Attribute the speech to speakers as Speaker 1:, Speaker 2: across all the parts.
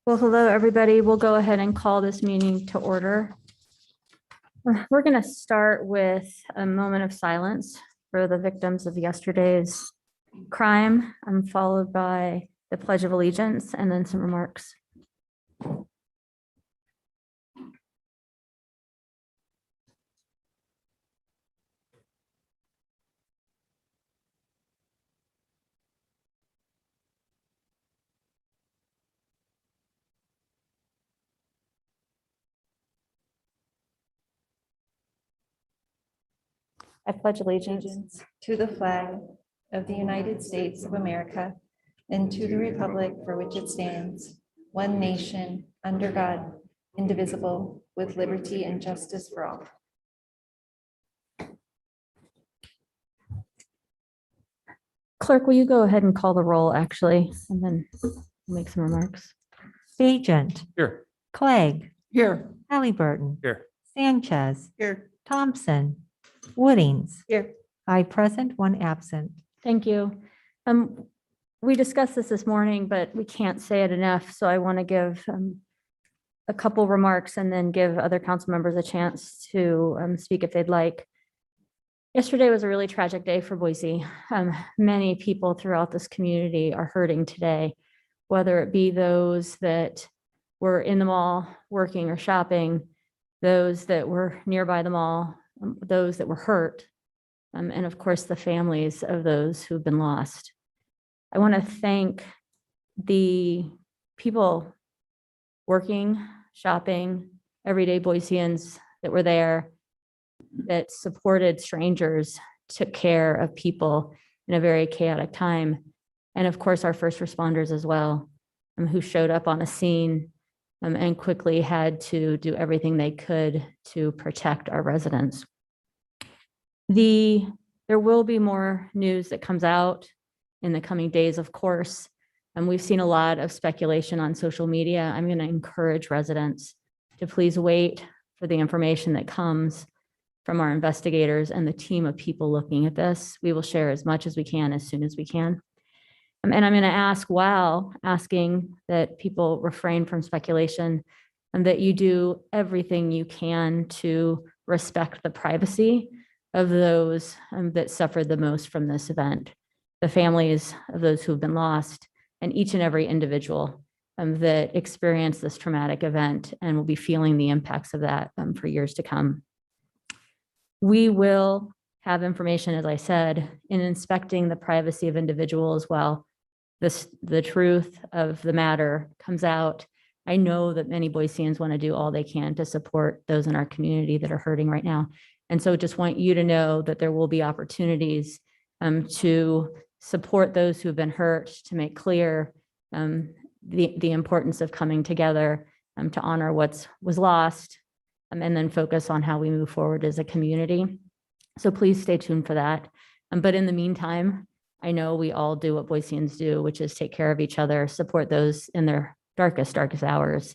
Speaker 1: Well, hello, everybody. We'll go ahead and call this meeting to order. We're going to start with a moment of silence for the victims of yesterday's crime, followed by the Pledge of Allegiance and then some remarks. I pledge allegiance
Speaker 2: to the flag of the United States of America and to the republic for which it stands, one nation, under God, indivisible, with liberty and justice for all.
Speaker 1: Clerk, will you go ahead and call the roll, actually, and then make some remarks?
Speaker 3: Agent,
Speaker 4: Here.
Speaker 3: Clegg,
Speaker 4: Here.
Speaker 3: HALLYBURTON,
Speaker 4: Here.
Speaker 3: Sanchez,
Speaker 4: Here.
Speaker 3: Thompson, Woodings.
Speaker 2: Here.
Speaker 3: 5 present, 1 absent.
Speaker 1: Thank you. We discussed this morning, but we can't say it enough. So I want to give a couple remarks and then give other council members a chance to speak if they'd like. Yesterday was a really tragic day for Boise. Many people throughout this community are hurting today, whether it be those that were in the mall working or shopping, those that were nearby the mall, those that were hurt, and of course, the families of those who've been lost. I want to thank the people working, shopping, everyday Boiseans that were there, that supported strangers, took care of people in a very chaotic time. And of course, our first responders as well, who showed up on a scene and quickly had to do everything they could to protect our residents. There will be more news that comes out in the coming days, of course. And we've seen a lot of speculation on social media. I'm going to encourage residents to please wait for the information that comes from our investigators and the team of people looking at this. We will share as much as we can as soon as we can. And I'm going to ask, while asking that people refrain from speculation and that you do everything you can to respect the privacy of those that suffered the most from this event, the families of those who have been lost, and each and every individual that experienced this traumatic event and will be feeling the impacts of that for years to come. We will have information, as I said, in inspecting the privacy of individuals while the truth of the matter comes out. I know that many Boiseans want to do all they can to support those in our community that are hurting right now. And so just want you to know that there will be opportunities to support those who have been hurt, to make clear the importance of coming together to honor what was lost, and then focus on how we move forward as a community. So please stay tuned for that. But in the meantime, I know we all do what Boiseans do, which is take care of each other, support those in their darkest hours.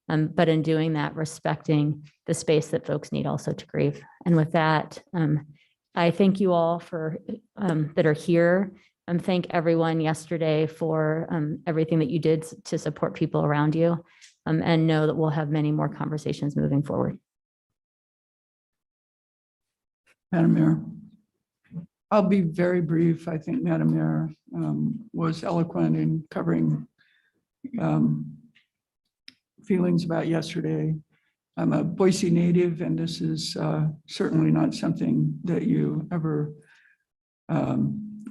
Speaker 1: But in doing that, respecting the space that folks need also to grieve. And with that, I thank you all for that are here. Thank everyone yesterday for everything that you did to support people around you, and know that we'll have many more conversations moving forward.
Speaker 5: Madam Mayor, I'll be very brief. I think Madam Mayor was eloquent in covering feelings about yesterday. I'm a Boise native, and this is certainly not something that you ever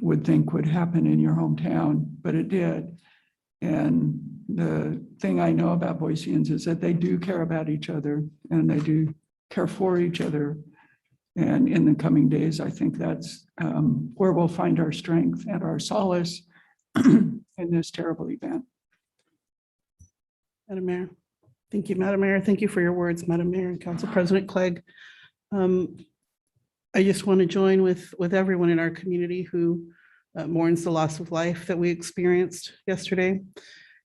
Speaker 5: would think would happen in your hometown, but it did. And the thing I know about Boiseans is that they do care about each other and they do care for each other. And in the coming days, I think that's where we'll find our strength and our solace in this terrible event.
Speaker 6: Madam Mayor. Thank you, Madam Mayor. Thank you for your words, Madam Mayor and Council President Clegg. I just want to join with everyone in our community who mourns the loss of life that we experienced yesterday,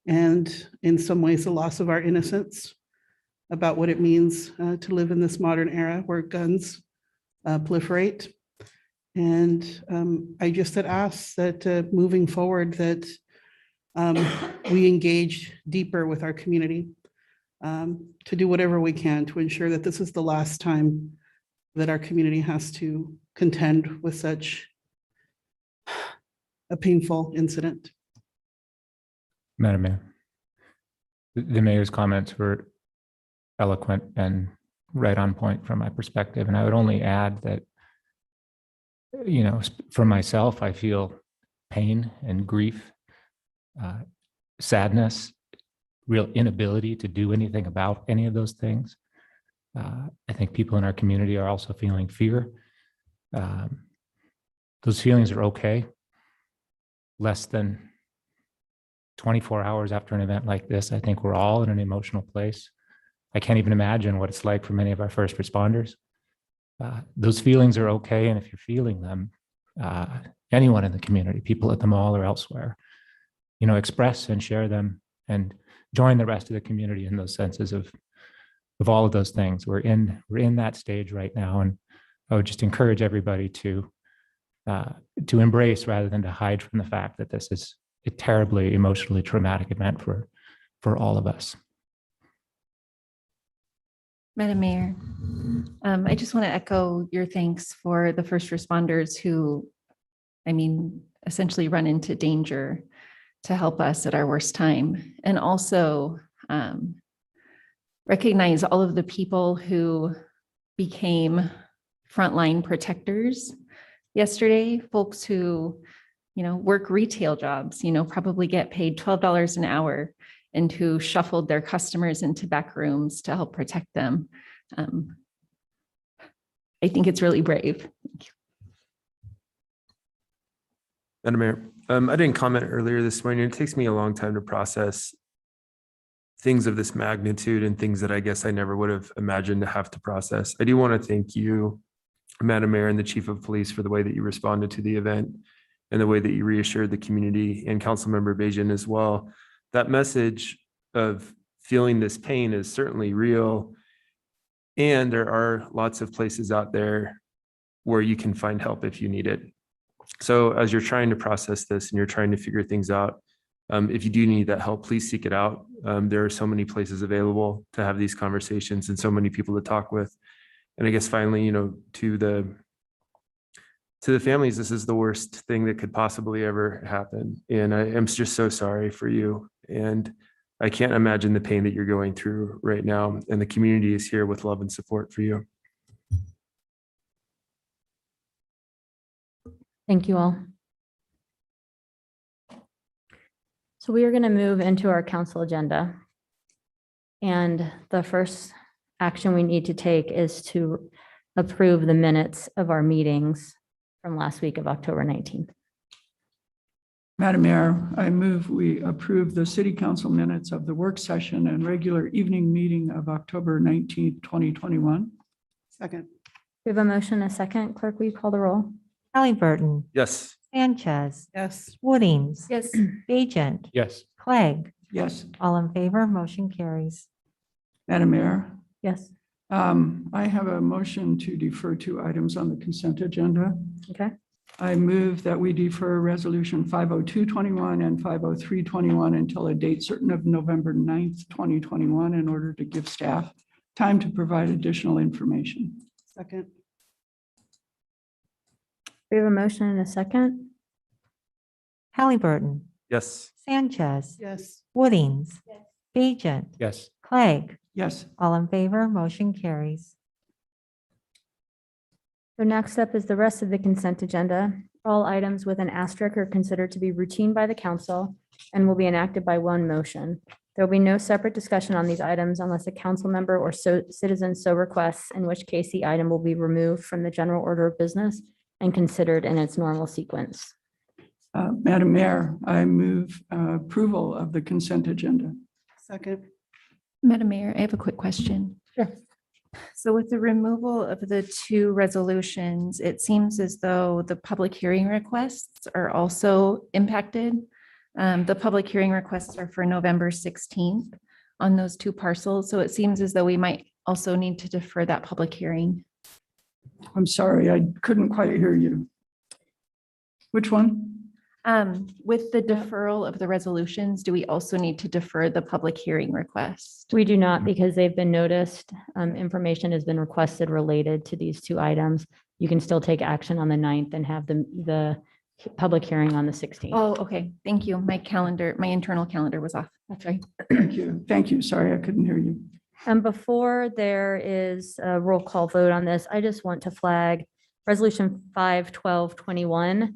Speaker 6: and in some ways the loss of our innocence about what it means to live in this modern era where guns proliferate. And I just had asked that moving forward that we engage deeper with our community to do whatever we can to ensure that this is the last time that our community has to contend with such a painful incident.
Speaker 4: Madam Mayor, the mayor's comments were eloquent and right on point from my perspective. And I would only add that, for myself, I feel pain and grief, sadness, real inability to do anything about any of those things. I think people in our community are also feeling fear. Those feelings are okay. Less than 24 hours after an event like this, I think we're all in an emotional place. I can't even imagine what it's like for many of our first responders. Those feelings are okay. And if you're feeling them, anyone in the community, people at the mall or elsewhere, express and share them and join the rest of the community in those senses of all of those things. We're in that stage right now. And I would just encourage everybody to embrace rather than to hide from the fact that this is a terribly emotionally traumatic event for all of us.
Speaker 2: Madam Mayor, I just want to echo your thanks for the first responders who, essentially run into danger to help us at our worst time. And also recognize all of the people who became frontline protectors yesterday, folks who, work retail jobs, probably get paid $12 an hour and who shuffled their customers into back rooms to help protect them. I think it's really brave. Thank you.
Speaker 7: Madam Mayor, I didn't comment earlier this morning. It takes me a long time to process things of this magnitude and things that I guess I never would have imagined to have to process. I do want to thank you, Madam Mayor, and the Chief of Police for the way that you responded to the event and the way that you reassured the community, and Councilmember Bajan as well. That message of feeling this pain is certainly real. And there are lots of places out there where you can find help if you need it. So as you're trying to process this and you're trying to figure things out, if you do need that help, please seek it out. There are so many places available to have these conversations and so many people to talk with. And I guess finally, to the families, this is the worst thing that could possibly ever happen. And I am just so sorry for you. And I can't imagine the pain that you're going through right now. And the community is here with love and support for you.
Speaker 1: Thank you all. So we are going to move into our council agenda. And the first action we need to take is to approve the minutes of our meetings from last week of October 19th.
Speaker 5: Madam Mayor, I move we approve the city council minutes of the work session and regular evening meeting of October 19th, 2021.
Speaker 6: Second.
Speaker 1: We have a motion, and a second. Clerk, will you call the roll?
Speaker 3: Halliburton,
Speaker 7: Yes.
Speaker 3: Sanchez,
Speaker 6: Yes.
Speaker 3: Woodings,
Speaker 2: Yes.
Speaker 3: Bajent,
Speaker 4: Yes.
Speaker 3: Clegg,
Speaker 5: Yes,
Speaker 3: all in favor, motion carries.
Speaker 5: Madam Mayor,
Speaker 1: Yes.
Speaker 5: I have a motion to defer 2 items on the consent agenda.
Speaker 1: Okay.
Speaker 5: I move that we defer resolution 50221 and 50321 until a date certain of November 9th, 2021, in order to give staff time to provide additional information.
Speaker 6: Second.
Speaker 1: We have a motion and a second.
Speaker 3: Halliburton,
Speaker 7: Yes.
Speaker 3: Sanchez,
Speaker 6: Yes.
Speaker 3: Woodings, Bajent,
Speaker 4: Yes.
Speaker 3: Clegg,
Speaker 5: Yes,
Speaker 3: all in favor, motion carries.
Speaker 1: So next up is the rest of the consent agenda. All items with an asterisk are considered to be routine by the council and will be enacted by one motion. There will be no separate discussion on these items unless a council member or citizen so requests, in which case the item will be removed from the general order of business and considered in its normal sequence.
Speaker 5: Madam Mayor, I move approval of the consent agenda.
Speaker 6: Second.
Speaker 2: Madam Mayor, I have a quick question.
Speaker 1: Sure.
Speaker 2: So with the removal of the 2 resolutions, it seems as though the public hearing requests are also impacted. The public hearing requests are for November 16th on those 2 parcels. So it seems as though we might also need to defer that public hearing.
Speaker 5: I'm sorry, I couldn't quite hear you. Which one?
Speaker 2: With the deferral of the resolutions, do we also need to defer the public hearing request?
Speaker 1: We do not, because they've been noticed. Information has been requested related to these two items. You can still take action on the 9th and have the public hearing on the 16th.
Speaker 2: Oh, okay. Thank you. My calendar, my internal calendar was off. That's right.
Speaker 5: Thank you. Thank you. Sorry, I couldn't hear you.
Speaker 1: And before there is a roll call vote on this, I just want to flag Resolution 5/12/21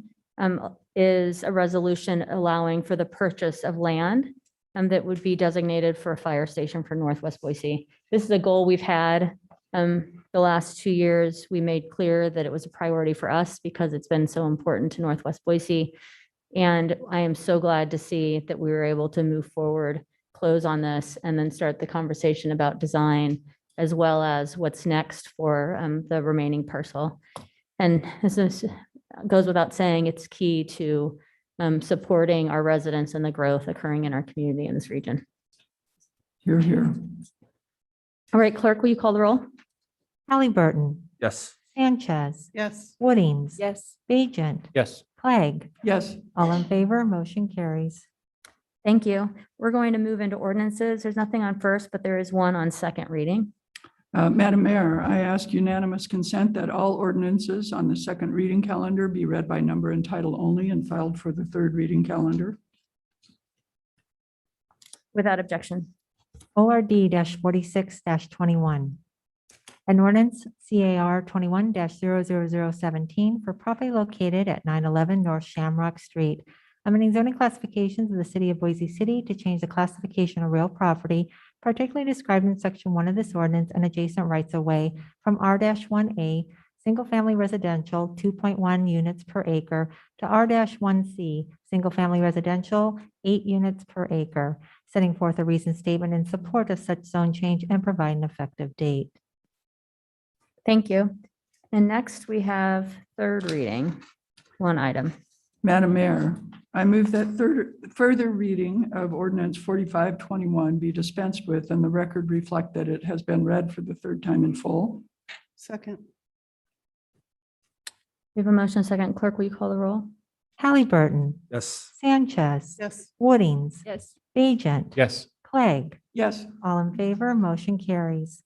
Speaker 1: is a resolution allowing for the purchase of land that would be designated for a fire station for Northwest Boise. This is a goal we've had the last 2 years. We made clear that it was a priority for us because it's been so important to Northwest Boise. And I am so glad to see that we were able to move forward, close on this, and then start the conversation about design as well as what's next for the remaining parcel. And this goes without saying, it's key to supporting our residents and the growth occurring in our community in this region.
Speaker 5: Hear, hear.
Speaker 1: All right, clerk, will you call the roll?
Speaker 3: Halliburton,
Speaker 7: Yes.
Speaker 3: Sanchez,
Speaker 6: Yes.
Speaker 3: Woodings.
Speaker 2: Yes.
Speaker 3: Bajent,
Speaker 4: Yes.
Speaker 3: Clegg,
Speaker 5: Yes,
Speaker 3: all in favor, motion carries.
Speaker 1: Thank you. We're going to move into ordinances. There's nothing on first, but there is one on second reading.
Speaker 5: Madam Mayor, I ask unanimous consent that all ordinances on the second reading calendar be read by number and title only and filed for the third reading calendar.
Speaker 1: Without objection.
Speaker 3: ORD 46-21. An ordinance CAR 21-00017 for property located at 911 North Shamrock Street, amending zoning classifications of the city of Boise City to change the classification of real property, particularly described in section 1 of this ordinance and adjacent rights of way from R-1A, single-family residential, 2.1 units per acre, to R-1C, single-family residential, 8 units per acre, setting forth a reasoned statement in support of such zone change and provide an effective date.
Speaker 1: Thank you. And next we have third reading, one item.
Speaker 5: Madam Mayor, I move that further reading of ordinance 4521 be dispensed with and the record reflect that it has been read for the third time in full.
Speaker 6: Second.
Speaker 1: We have a motion, second. Clerk, will you call the roll?
Speaker 3: Halliburton,
Speaker 7: Yes.
Speaker 3: Sanchez,
Speaker 6: Yes.
Speaker 3: Woodings,
Speaker 2: Yes.
Speaker 3: Bajent,
Speaker 4: Yes.
Speaker 3: Clegg,
Speaker 5: Yes,
Speaker 3: all in favor, motion carries.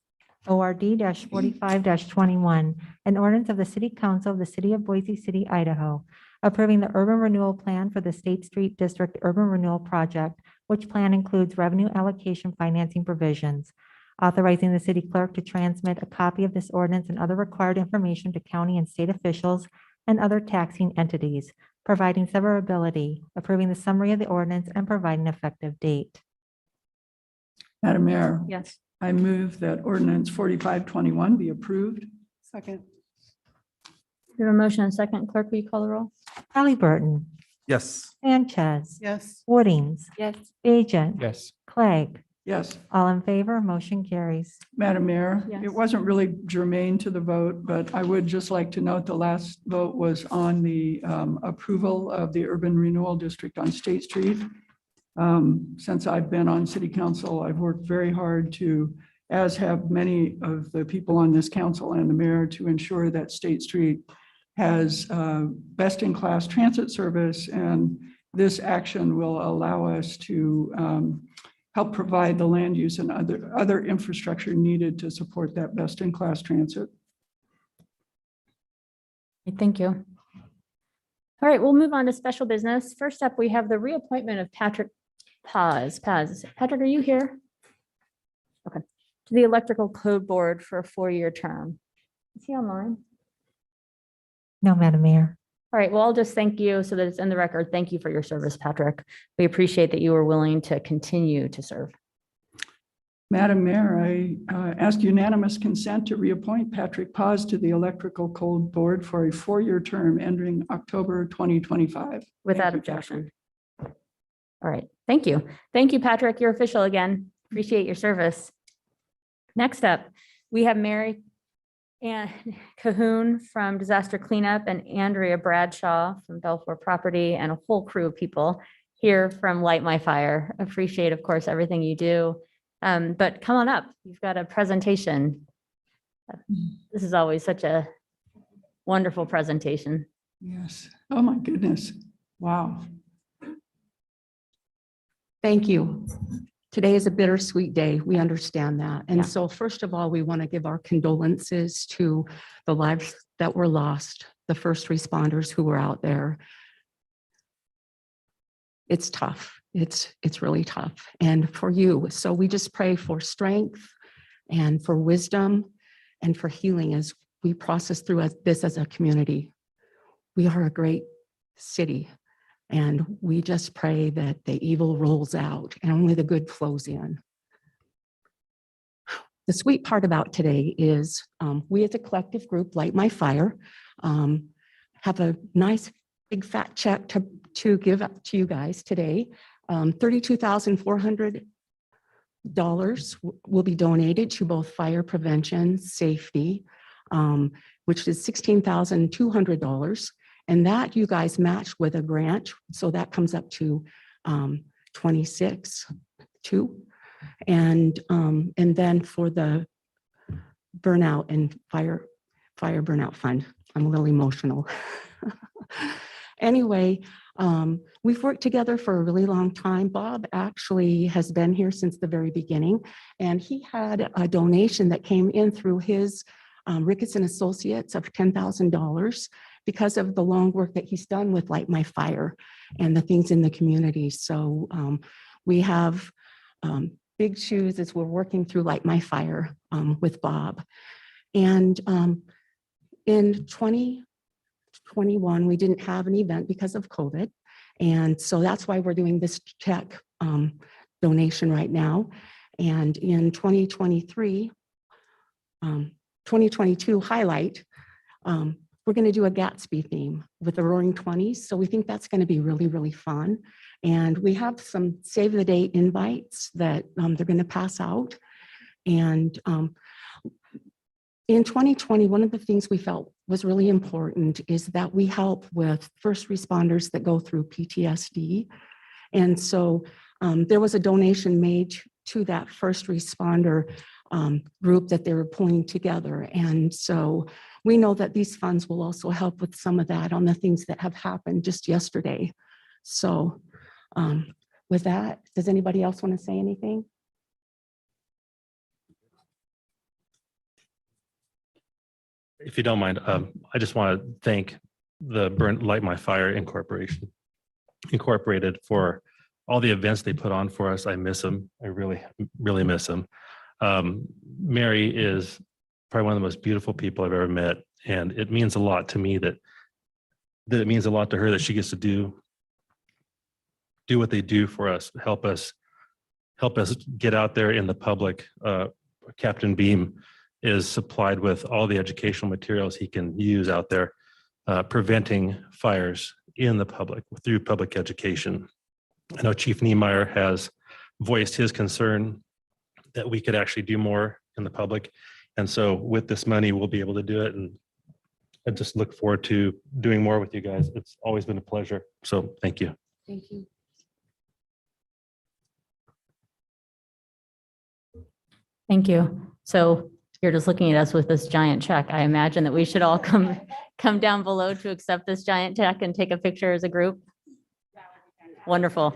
Speaker 3: ORD 45-21, an ordinance of the City Council of the City of Boise City, Idaho, approving the urban renewal plan for the State Street District Urban Renewal Project, which plan includes revenue allocation financing provisions, authorizing the city clerk to transmit a copy of this ordinance and other required information to county and state officials and other taxing entities, providing severability, approving the summary of the ordinance, and providing an effective date.
Speaker 5: Madam Mayor,
Speaker 1: Yes.
Speaker 5: I move that ordinance 4521 be approved.
Speaker 6: Second.
Speaker 1: We have a motion and second. Clerk, will you call the roll?
Speaker 3: Halliburton,
Speaker 7: Yes.
Speaker 3: Sanchez,
Speaker 6: Yes.
Speaker 3: Woodings,
Speaker 2: Yes.
Speaker 3: Bajent,
Speaker 4: Yes.
Speaker 3: Clegg,
Speaker 5: Yes,
Speaker 3: all in favor, motion carries.
Speaker 5: Madam Mayor,
Speaker 1: Yes.
Speaker 5: it wasn't really germane to the vote, but I would just like to note the last vote was on the approval of the urban renewal district on State Street. Since I've been on city council, I've worked very hard to, as have many of the people on this council and the mayor, to ensure that State Street has best-in-class transit service, and this action will allow us to help provide the land use and other infrastructure needed to support that best-in-class transit.
Speaker 1: Thank you. All right, we'll move on to special business. First up, we have the reappointment of Patrick Paz. Patrick, are you here? Okay. To the Electrical Code Board for a 4-year term. Is he online?
Speaker 3: No, Madam Mayor.
Speaker 1: All right, well, I'll just thank you so that it's in the record. Thank you for your service, Patrick. We appreciate that you were willing to continue to serve.
Speaker 5: Madam Mayor, I ask unanimous consent to reappoint Patrick Paz to the Electrical Code Board for a 4-year term ending October 2025.
Speaker 1: Without
Speaker 5: Thank you,
Speaker 1: objection. All right, thank you. Thank you, Patrick. You're official again. Appreciate your service. Next up, we have Mary Ann Cahoon from Disaster Cleanup and Andrea Bradshaw from Belfour Property and a whole crew of people here from Light My Fire. Appreciate, of course, everything you do. But come on up. You've got a presentation. This is always such a wonderful presentation.
Speaker 5: Yes. Oh, my goodness. Wow.
Speaker 8: Thank you. Today is a bittersweet day. We understand that.
Speaker 1: Yeah.
Speaker 8: And so first of all, we want to give our condolences to the lives that were lost, the first responders who were out there. It's tough. It's really tough. And for you, so we just pray for strength and for wisdom and for healing as we process through this as a community. We are a great city. And we just pray that the evil rolls out and only the good flows in. The sweet part about today is we as a collective group, Light My Fire, have a nice big fat check to give up to you guys today. $32,400 will be donated to both fire prevention, safety, which is $16,200. And that you guys match with a grant. So that comes up to 26,200. And then for the burnout and fire burnout fund, I'm a little emotional. Anyway, we've worked together for a really long time. Bob actually has been here since the very beginning, and he had a donation that came in through his Ricketts and Associates of $10,000 because of the long work that he's done with Light My Fire and the things in the community. So we have big shoes as we're working through Light My Fire with Bob. And in 2021, we didn't have an event because of COVID. And so that's why we're doing this check donation right now. And in 2022 highlight, we're going to do a Gatsby theme with the Roaring 20s. So we think that's going to be really, really fun. And we have some save the date invites that they're going to pass out. And in 2020, one of the things we felt was really important is that we help with first responders that go through PTSD. And so there was a donation made to that first responder group that they were pulling together. And so we know that these funds will also help with some of that on the things that have happened just yesterday. So with that, does anybody else want to say anything?
Speaker 9: If you don't mind, I just want to thank the Light My Fire Incorporated for all the events they put on for us. I miss them. I really, really miss them. Mary is probably one of the most beautiful people I've ever met. And it means a lot to me that it means a lot to her that she gets to do what they do for us, help us get out there in the public. Captain Beam is supplied with all the educational materials he can use out there, preventing fires in the public through public education. I know Chief Niemeyer has voiced his concern that we could actually do more in the public. And so with this money, we'll be able to do it. And I just look forward to doing more with you guys. It's always been a pleasure. So thank you.
Speaker 8: Thank you.
Speaker 1: Thank you. So you're just looking at us with this giant check. I imagine that we should all come down below to accept this giant check and take a picture as a group. Wonderful.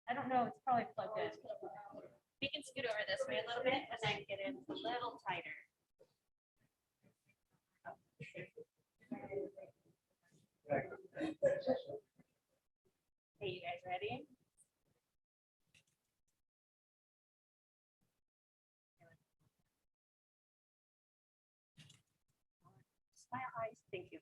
Speaker 1: I don't know, it's probably plugged in. We can scoot over this way a little bit and then get in a little tighter. Hey, you guys ready? Smile eyes, thank you.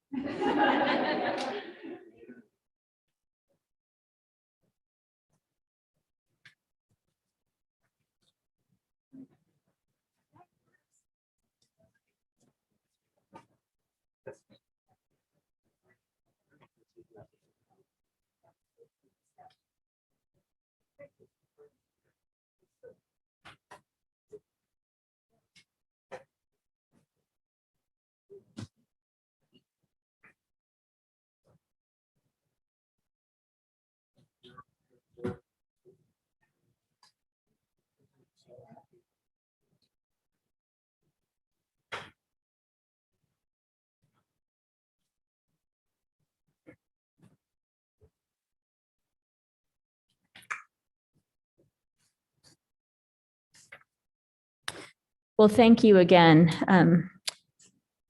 Speaker 1: Well, thank you again.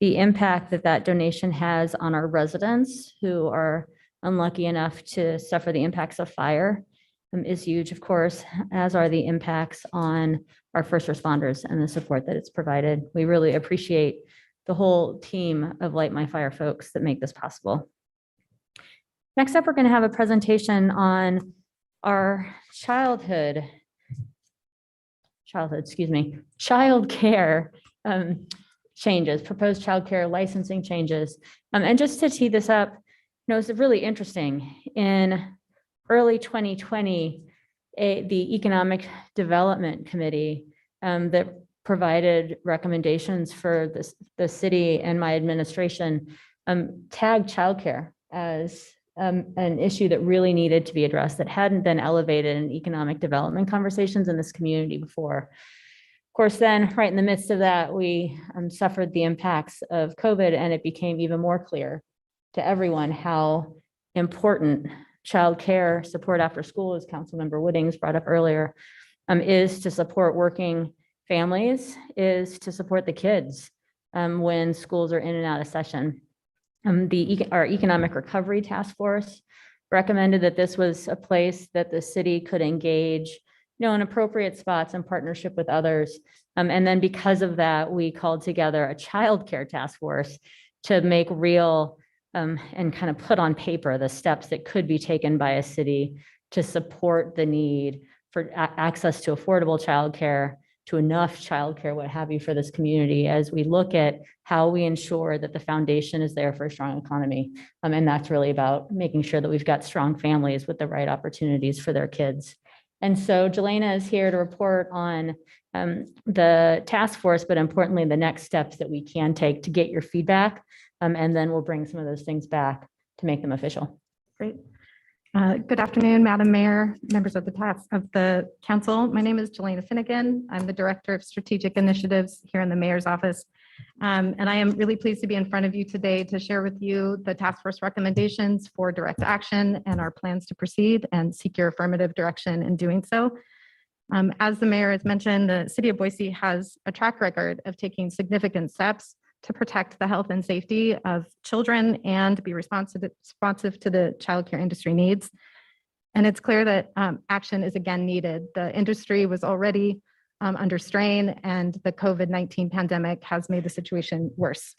Speaker 1: The impact that that donation has on our residents who are unlucky enough to suffer the impacts of fire is huge, of course, as are the impacts on our first responders and the support that it's provided. We really appreciate the whole team of Light My Fire folks that make this possible. Next up, we're going to have a presentation on our child care changes, proposed childcare licensing changes. And just to tee this up, it's really interesting. In early 2020, the Economic Development Committee that provided recommendations for the city and my administration tagged childcare as an issue that really needed to be addressed, that hadn't been elevated in economic development conversations in this community before. Of course, then right in the midst of that, we suffered the impacts of COVID, and it became even more clear to everyone how important childcare support after school, as Councilmember Woodings brought up earlier, is to support working families, is to support the kids when schools are in and out of session. Our Economic Recovery Task Force recommended that this was a place that the city could engage in appropriate spots in partnership with others. And then because of that, we called together a childcare task force to make real and kind of put on paper the steps that could be taken by a city to support the need for access to affordable childcare, to enough childcare, what have you, for this community, as we look at how we ensure that the foundation is there for a strong economy. And that's really about making sure that we've got strong families with the right opportunities for their kids. And so Jelena is here to report on the task force, but importantly, the next steps that we can take to get your feedback. And then we'll bring some of those things back to make them official.
Speaker 10: Great. Good afternoon, Madam Mayor, members of the council. My name is Jelena Finnegan. I'm the Director of Strategic Initiatives here in the Mayor's office. And I am really pleased to be in front of you today to share with you the task force recommendations for direct action and our plans to proceed and seek your affirmative direction in doing so. As the Mayor has mentioned, the City of Boise has a track record of taking significant steps to protect the health and safety of children and be responsive to the childcare industry needs. And it's clear that action is again needed. The industry was already under strain, and the COVID-19 pandemic has made the situation worse.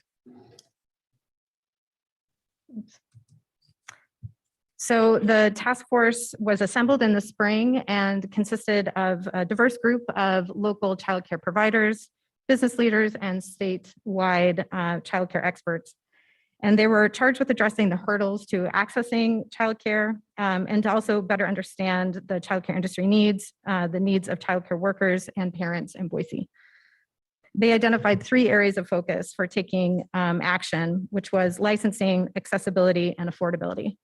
Speaker 10: So the task force was assembled in the spring and consisted of a diverse group of local childcare providers, business leaders, and statewide childcare experts. And they were charged with addressing the hurdles to accessing childcare and to also better understand the childcare industry needs, the needs of childcare workers and parents in Boise. They identified 3 areas of focus for taking action, which was licensing, accessibility, and affordability.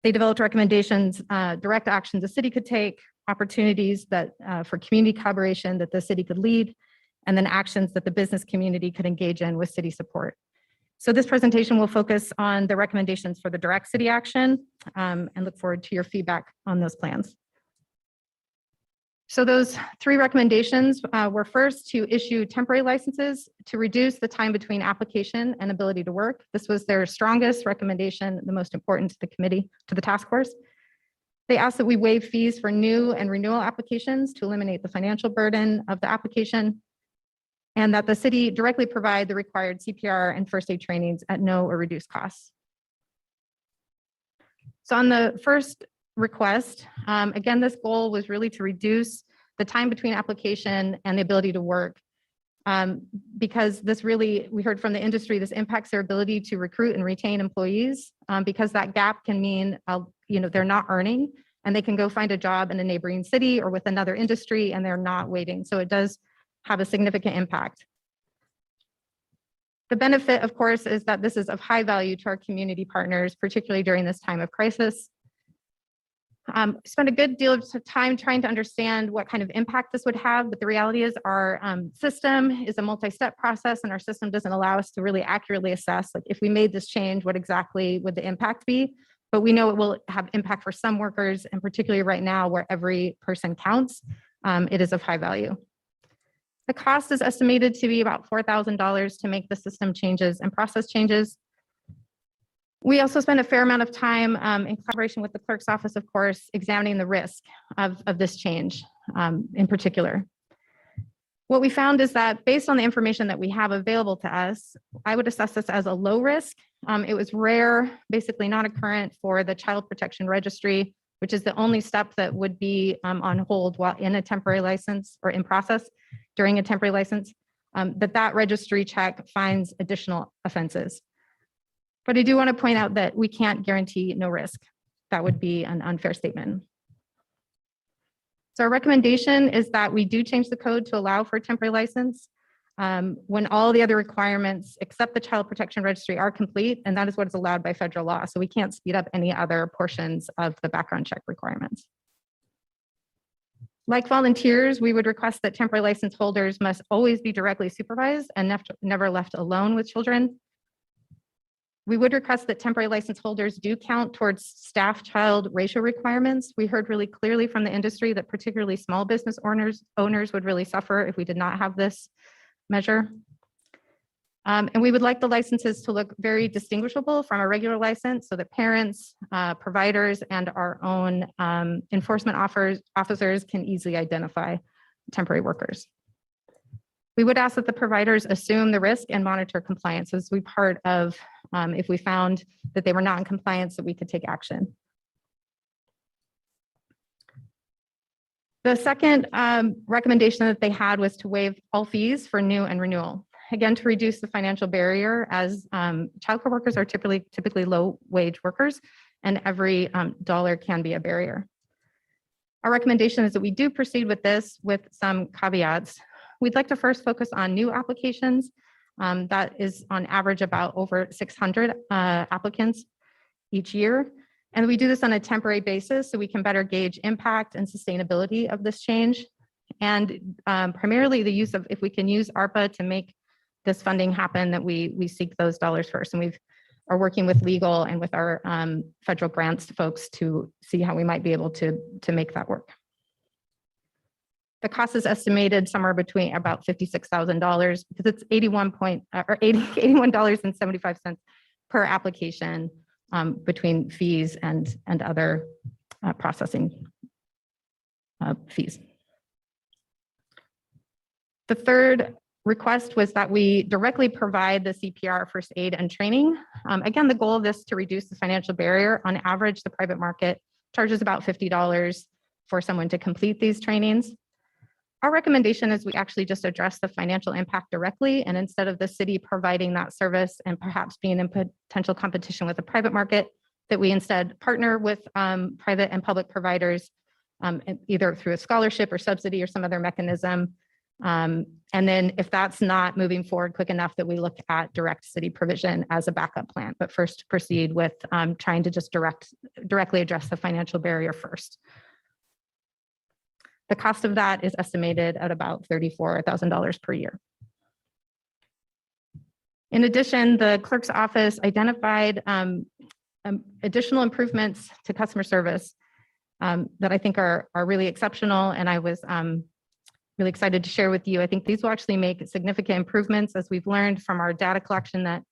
Speaker 10: They developed recommendations, direct actions the city could take, opportunities that for community collaboration that the city could lead, and then actions that the business community could engage in with city support. So this presentation will focus on the recommendations for the direct city action and look forward to your feedback on those plans. So those 3 recommendations were first to issue temporary licenses to reduce the time between application and ability to work. This was their strongest recommendation, the most important to the committee, to the task force. They asked that we waive fees for new and renewal applications to eliminate the financial burden of the application, and that the city directly provide the required CPR and first aid trainings at no or reduced costs. So on the first request, again, this goal was really to reduce the time between application and the ability to work, because this really, we heard from the industry, this impacts their ability to recruit and retain employees, because that gap can mean, they're not earning and they can go find a job in a neighboring city or with another industry and they're not waiting. So it does have a significant impact. The benefit, of course, is that this is of high value to our community partners, particularly during this time of crisis. Spent a good deal of time trying to understand what kind of impact this would have, but the reality is our system is a multi-step process, and our system doesn't allow us to really accurately assess, like, if we made this change, what exactly would the impact be? But we know it will have impact for some workers, and particularly right now where every person counts, it is of high value. The cost is estimated to be about $4,000 to make the system changes and process changes. We also spend a fair amount of time in collaboration with the clerk's office, of course, examining the risk of this change in particular. What we found is that based on the information that we have available to us, I would assess this as a low risk. It was rare, basically non-occurrent for the Child Protection Registry, which is the only step that would be on hold while in a temporary license or in process during a temporary license, that registry check finds additional offenses. But I do want to point out that we can't guarantee no risk. That would be an unfair statement. So our recommendation is that we do change the code to allow for a temporary license when all the other requirements except the Child Protection Registry are complete, and that is what is allowed by federal law. So we can't speed up any other portions of the background check requirements. Like volunteers, we would request that temporary license holders must always be directly supervised and never left alone with children. We would request that temporary license holders do count towards staff-child ratio requirements. We heard really clearly from the industry that particularly small business owners would really suffer if we did not have this measure. And we would like the licenses to look very distinguishable from a regular license so that parents, providers, and our own enforcement officers can easily identify temporary workers. We would ask that the providers assume the risk and monitor compliance as we part of, if we found that they were not in compliance, that we could take action. The second recommendation that they had was to waive all fees for new and renewal. Again, to reduce the financial barrier, as childcare workers are typically low wage workers, and every dollar can be a barrier. Our recommendation is that we do proceed with this with some caveats. We'd like to first focus on new applications. That is on average about over 600 applicants each year. And we do this on a temporary basis so we can better gauge impact and sustainability of this change. And primarily the use of, if we can use ARPA to make this funding happen, that we seek those dollars first. And we are working with legal and with our federal grants folks to see how we might be able to make that work. The cost is estimated somewhere between about $56,000 because it's $81.75 per application between fees and other processing fees. The third request was that we directly provide the CPR, first aid, and training. Again, the goal of this is to reduce the financial barrier. On average, the private market charges about $50 for someone to complete these trainings. Our recommendation is we actually just address the financial impact directly, and instead of the city providing that service and perhaps being in potential competition with the private market, that we instead partner with private and public providers, either through a scholarship or subsidy or some other mechanism. And then if that's not moving forward quick enough, that we look at direct city provision as a backup plan, but first proceed with trying to just directly address the financial barrier first. The cost of that is estimated at about $34,000 per year. In addition, the clerk's office identified additional improvements to customer service that I think are really exceptional, and I was really excited to share with you. I think these will actually make significant improvements, as we've learned from our data collection that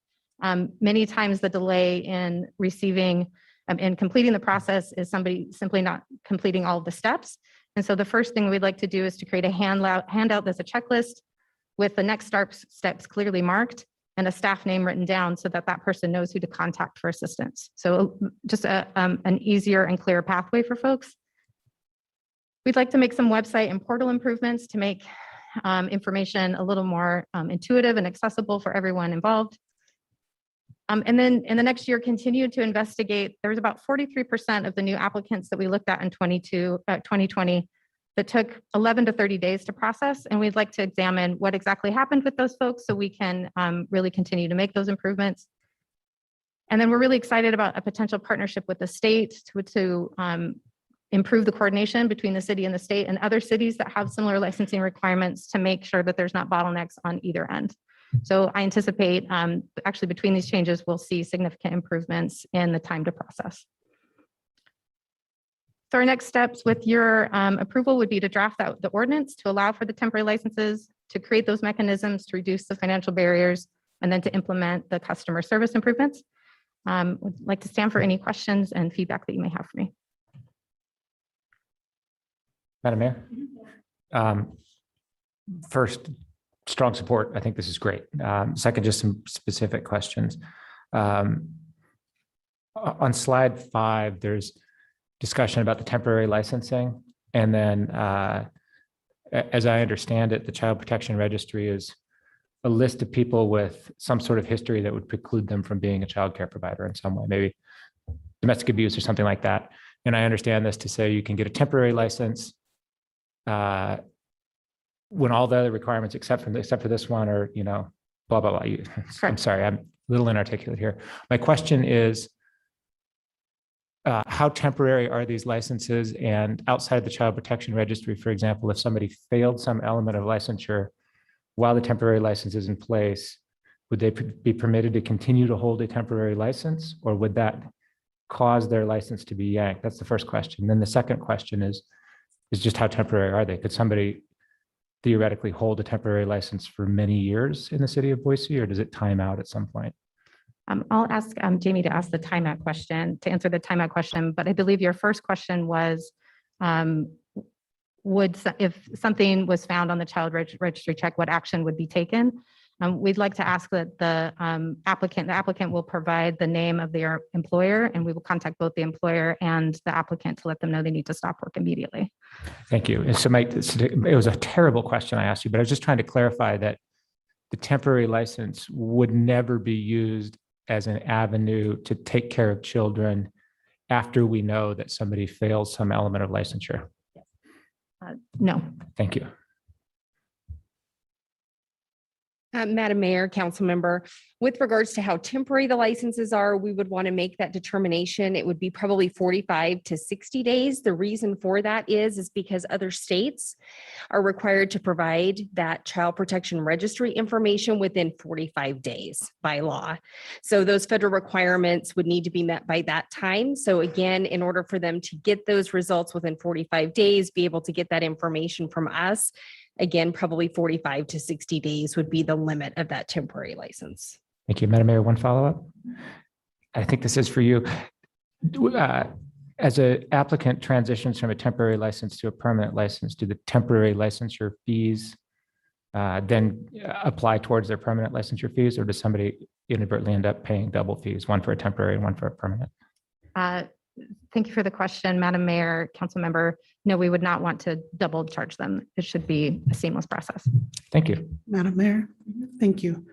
Speaker 10: many times the delay in receiving and completing the process is somebody simply not completing all of the steps. And so the first thing we'd like to do is to create a handout that's a checklist with the next steps clearly marked and a staff name written down so that that person knows who to contact for assistance. So just an easier and clearer pathway for folks. We'd like to make some website and portal improvements to make information a little more intuitive and accessible for everyone involved. And then in the next year, continue to investigate. There was about 43% of the new applicants that we looked at in 2020 that took 11 to 30 days to process. And we'd like to examine what exactly happened with those folks so we can really continue to make those improvements. And then we're really excited about a potential partnership with the state to improve the coordination between the city and the state and other cities that have similar licensing requirements to make sure that there's not bottlenecks on either end. So I anticipate actually between these changes, we'll see significant improvements in the time to process. So our next steps with your approval would be to draft out the ordinance to allow for the temporary licenses, to create those mechanisms to reduce the financial barriers, and then to implement the customer service improvements. Would like to stand for any questions and feedback that you may have for me.
Speaker 4: Madam Mayor. First, strong support. I think this is great. Second, just some specific questions. On slide 5, there's discussion about the temporary licensing. And then, as I understand it, the Child Protection Registry is a list of people with some sort of history that would preclude them from being a child care provider in some way, maybe domestic abuse or something like that. And I understand this to say you can get a temporary license when all the other requirements except for this one are, blah, blah, blah. I'm sorry, I'm a little inarticulate here. My question is, how temporary are these licenses? And outside the Child Protection Registry, for example, if somebody failed some element of licensure while the temporary license is in place, would they be permitted to continue to hold a temporary license, or would that cause their license to be yanked? That's the first question. Then the second question is just how temporary are they? Could somebody theoretically hold a temporary license for many years in the city of Boise, or does it time out at some point?
Speaker 10: I'll ask Jamie to answer the timeout question, but I believe your first question was, if something was found on the child registry check, what action would be taken? We'd like to ask that the applicant will provide the name of their employer, and we will contact both the employer and the applicant to let them know they need to stop work immediately.
Speaker 4: Thank you. And so it was a terrible question I asked you, but I was just trying to clarify that the temporary license would never be used as an avenue to take care of children after we know that somebody fails some element of licensure.
Speaker 10: No.
Speaker 4: Thank you.
Speaker 11: Madam Mayor, council member, with regards to how temporary the licenses are, we would want to make that determination. It would be probably 45 to 60 days. The reason for that is because other states are required to provide that child protection registry information within 45 days by law. So those federal requirements would need to be met by that time. So again, in order for them to get those results within 45 days, be able to get that information from us, again, probably 45 to 60 days would be the limit of that temporary license.
Speaker 4: Thank you. Madam Mayor, one follow-up. I think this is for you. As an applicant transitions from a temporary license to a permanent license, do the temporary licensure fees then apply towards their permanent licensure fees, or does somebody inadvertently end up paying double fees, one for a temporary and one for a permanent?
Speaker 10: Thank you for the question, Madam Mayor, council member. No, we would not want to double charge them. It should be a seamless process.
Speaker 4: Thank you.
Speaker 6: Madam Mayor, thank you.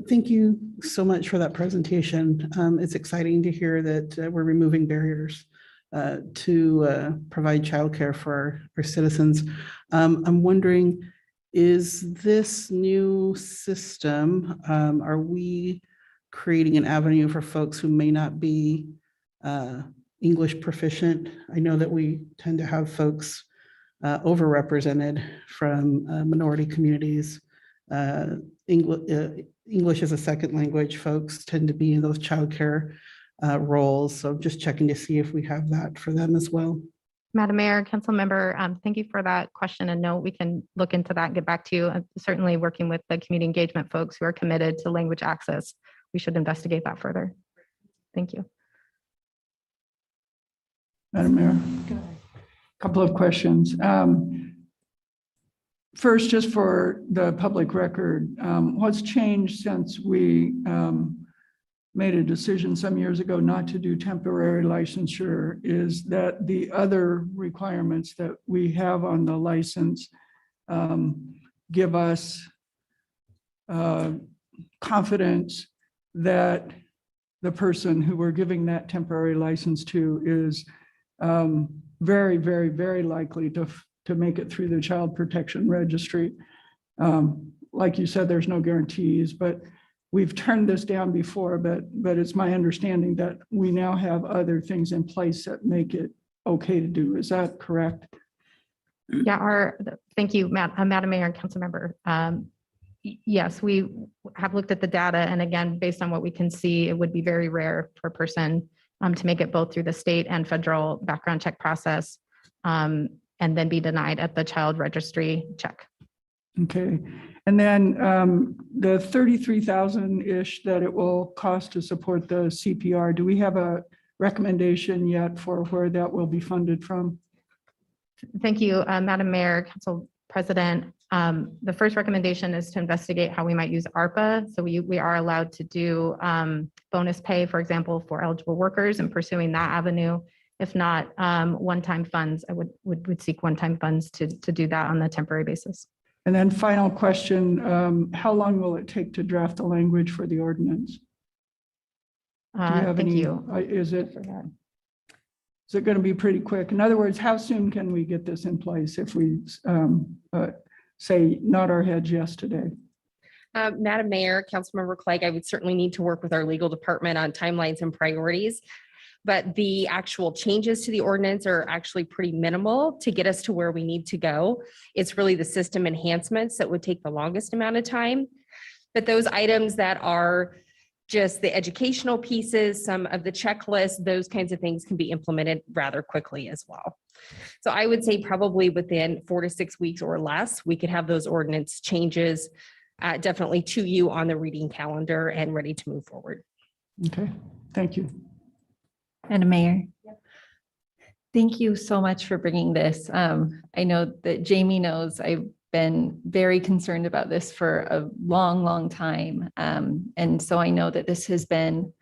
Speaker 6: Thank you so much for that presentation. It's exciting to hear that we're removing barriers to provide childcare for our citizens. I'm wondering, is this new system, are we creating an avenue for folks who may not be English proficient? I know that we tend to have folks overrepresented from minority communities. English as a second language folks tend to be in those childcare roles. So just checking to see if we have that for them as well.
Speaker 10: Madam Mayor, council member, thank you for that question. And no, we can look into that and get back to you. Certainly working with the community engagement folks who are committed to language access, we should investigate that further. Thank you.
Speaker 5: Madam Mayor, a couple of questions. First, just for the public record, what's changed since we made a decision some years ago not to do temporary licensure is that the other requirements that we have on the license give us confidence that the person who we're giving that temporary license to is very, very, very likely to make it through the Child Protection Registry. Like you said, there's no guarantees, but we've turned this down before, but it's my understanding that we now have other things in place that make it okay to do. Is that correct?
Speaker 10: Yeah, thank you, Madam Mayor and Council Member. Yes, we have looked at the data, and again, based on what we can see, it would be very rare for a person to make it both through the state and federal background check process, and then be denied at the child registry check.
Speaker 5: Okay. And then the 33,000-ish that it will cost to support the CPR, do we have a recommendation yet for where that will be funded from?
Speaker 10: Thank you, Madam Mayor, Council President. The first recommendation is to investigate how we might use ARPA. So we are allowed to do bonus pay, for example, for eligible workers, and pursuing that avenue. If not, one-time funds, I would seek one-time funds to do that on a temporary basis.
Speaker 5: And then final question, how long will it take to draft the language for the ordinance? Do you have
Speaker 10: Thank
Speaker 5: any?
Speaker 10: you.
Speaker 5: Is it going to be pretty quick? In other words, how soon can we get this in place if we say nod our heads yes today?
Speaker 11: Madam Mayor, Councilmember Clegg, I would certainly need to work with our legal department on timelines and priorities. But the actual changes to the ordinance are actually pretty minimal to get us to where we need to go. It's really the system enhancements that would take the longest amount of time. But those items that are just the educational pieces, some of the checklists, those kinds of things can be implemented rather quickly as well. So I would say probably within 4 to 6 weeks or less, we could have those ordinance changes definitely to you on the reading calendar and ready to move forward.
Speaker 5: Okay, thank you.
Speaker 2: Madam Mayor. Thank you so much for bringing this. I know that Jamie knows I've been very concerned about this for a long, long time. And so I know that this has been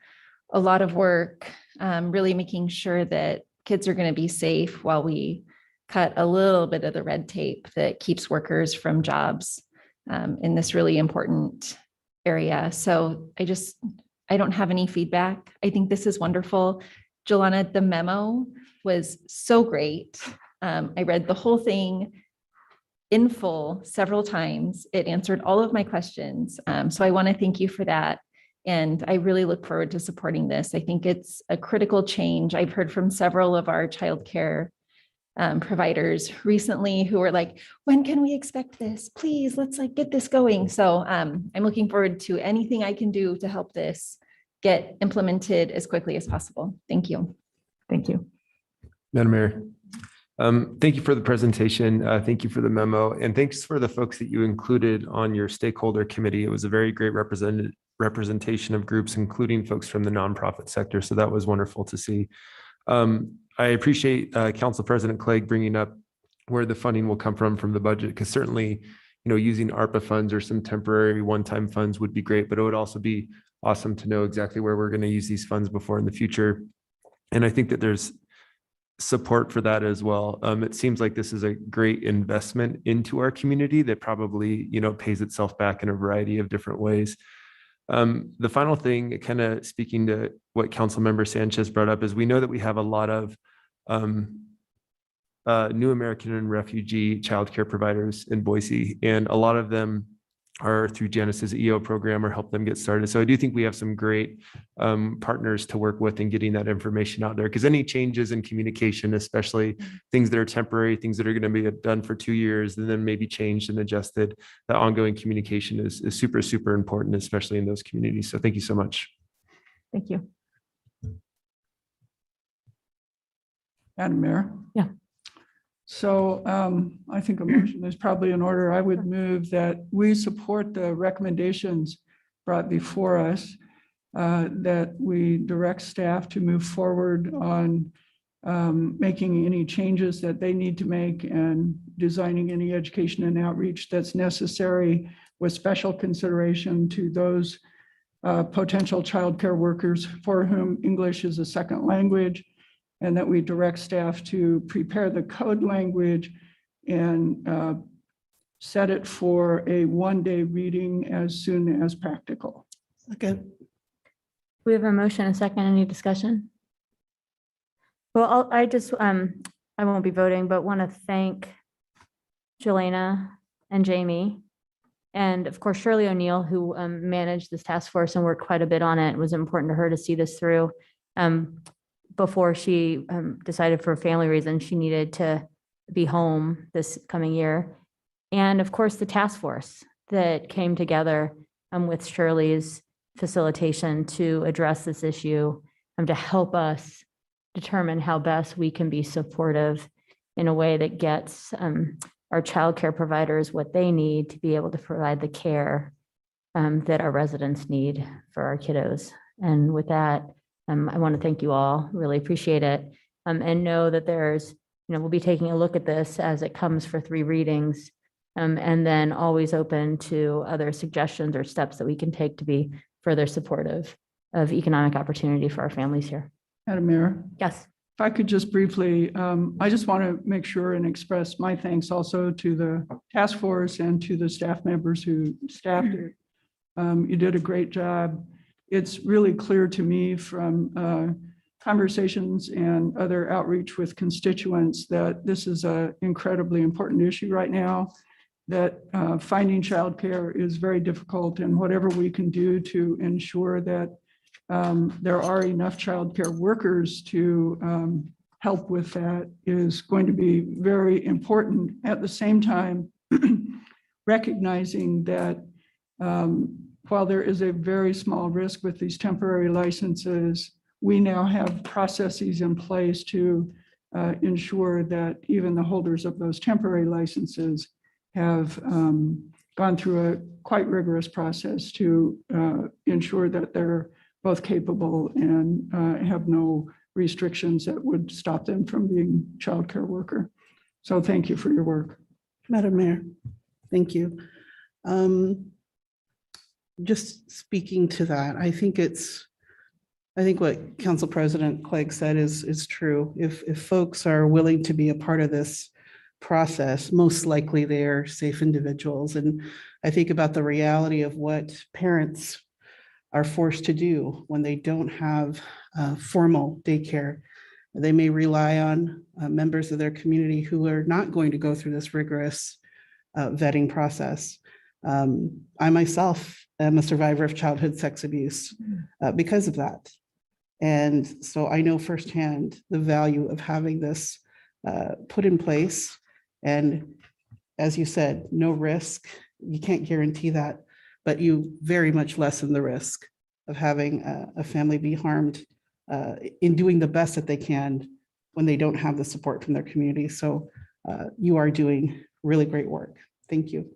Speaker 2: a lot of work, really making sure that kids are going to be safe while we cut a little bit of the red tape that keeps workers from jobs in this really important area. So I don't have any feedback. I think this is wonderful. Jelena, the memo was so great. I read the whole thing in full several times. It answered all of my questions. So I want to thank you for that. And I really look forward to supporting this. I think it's a critical change. I've heard from several of our childcare providers recently who are like, when can we expect this? Please, let's get this going. So I'm looking forward to anything I can do to help this get implemented as quickly as possible. Thank you.
Speaker 10: Thank you.
Speaker 7: Madam Mayor, thank you for the presentation. Thank you for the memo, and thanks for the folks that you included on your stakeholder committee. It was a very great representation of groups, including folks from the nonprofit sector. So that was wonderful to see. I appreciate Council President Clegg bringing up where the funding will come from the budget, because certainly, using ARPA funds or some temporary one-time funds would be great, but it would also be awesome to know exactly where we're going to use these funds before in the future. And I think that there's support for that as well. It seems like this is a great investment into our community that probably, pays itself back in a variety of different ways. The final thing, kind of speaking to what Councilmember Sanchez brought up, is we know that we have a lot of new American and refugee childcare providers in Boise, and a lot of them are through Janice's EO program or help them get started. So I do think we have some great partners to work with in getting that information out there, because any changes in communication, especially things that are temporary, things that are going to be done for 2 years and then maybe changed and adjusted, that ongoing communication is super, super important, especially in those communities. So thank you so much.
Speaker 10: Thank you.
Speaker 5: Madam Mayor?
Speaker 10: Yeah.
Speaker 5: So I think a motion is probably in order. I would move that we support the recommendations brought before us, that we direct staff to move forward on making any changes that they need to make and designing any education and outreach that's necessary, with special consideration to those potential childcare workers for whom English is a second language, and that we direct staff to prepare the code language and set it for a one-day reading as soon as practical.
Speaker 6: Okay.
Speaker 1: We have a motion and a second. Any discussion? Well, I won't be voting, but want to thank Jelena and Jamie, and of course Shirley O'Neill, who managed this task force and worked quite a bit on it. It was important to her to see this through. before she decided for family reasons, she needed to be home this coming year. And of course, the task force that came together with Shirley's facilitation to address this issue to help us determine how best we can be supportive in a way that gets our childcare providers what they need to be able to provide the care that our residents need for our kiddos. And with that, I want to thank you all, really appreciate it. And know that there's, we'll be taking a look at this as it comes for 3 readings. And then always open to other suggestions or steps that we can take to be further supportive of economic opportunity for our families here.
Speaker 5: Madam Mayor,
Speaker 1: Yes.
Speaker 5: if I could just briefly, I just want to make sure and express my thanks also to the task force and to the staff members who staffed it. You did a great job. It's really clear to me from conversations and other outreach with constituents that this is an incredibly important issue right now, that finding childcare is very difficult, and whatever we can do to ensure that there are enough childcare workers to help with that is going to be very important. At the same time, recognizing that while there is a very small risk with these temporary licenses, we now have processes in place to ensure that even the holders of those temporary licenses have gone through a quite rigorous process to ensure that they're both capable and have no restrictions that would stop them from being childcare worker. So thank you for your work.
Speaker 6: Madam Mayor, thank you. Just speaking to that, I think what Council President Clegg said is true. If folks are willing to be a part of this process, most likely they're safe individuals. And I think about the reality of what parents are forced to do when they don't have formal daycare. They may rely on members of their community who are not going to go through this rigorous vetting process. I myself am a survivor of childhood sex abuse because of that. And so I know firsthand the value of having this put in place. And as you said, no risk. You can't guarantee that, but you very much lessen the risk of having a family be harmed in doing the best that they can when they don't have the support from their community. So you are doing really great work. Thank you.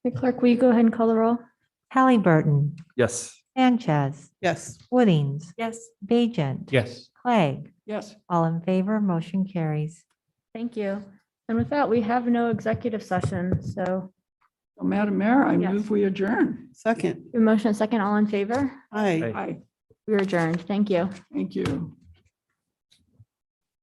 Speaker 1: Hey, Clerk, will you go ahead and call the roll?
Speaker 3: Halliburton,
Speaker 7: Yes.
Speaker 3: Sanchez,
Speaker 6: Yes.
Speaker 3: Woodings,
Speaker 2: Yes.
Speaker 3: Bajent,
Speaker 4: Yes.
Speaker 3: Clegg,
Speaker 5: Yes.
Speaker 3: all in favor, motion carries.
Speaker 1: Thank you. And with that, we have no executive session. So
Speaker 5: Well, Madam Mayor, I
Speaker 1: Yes.
Speaker 5: move we adjourn.
Speaker 6: Second.
Speaker 1: a motion and second, all in favor?
Speaker 6: Hi.
Speaker 5: Aye.
Speaker 1: We're adjourned. Thank you.
Speaker 5: Thank you.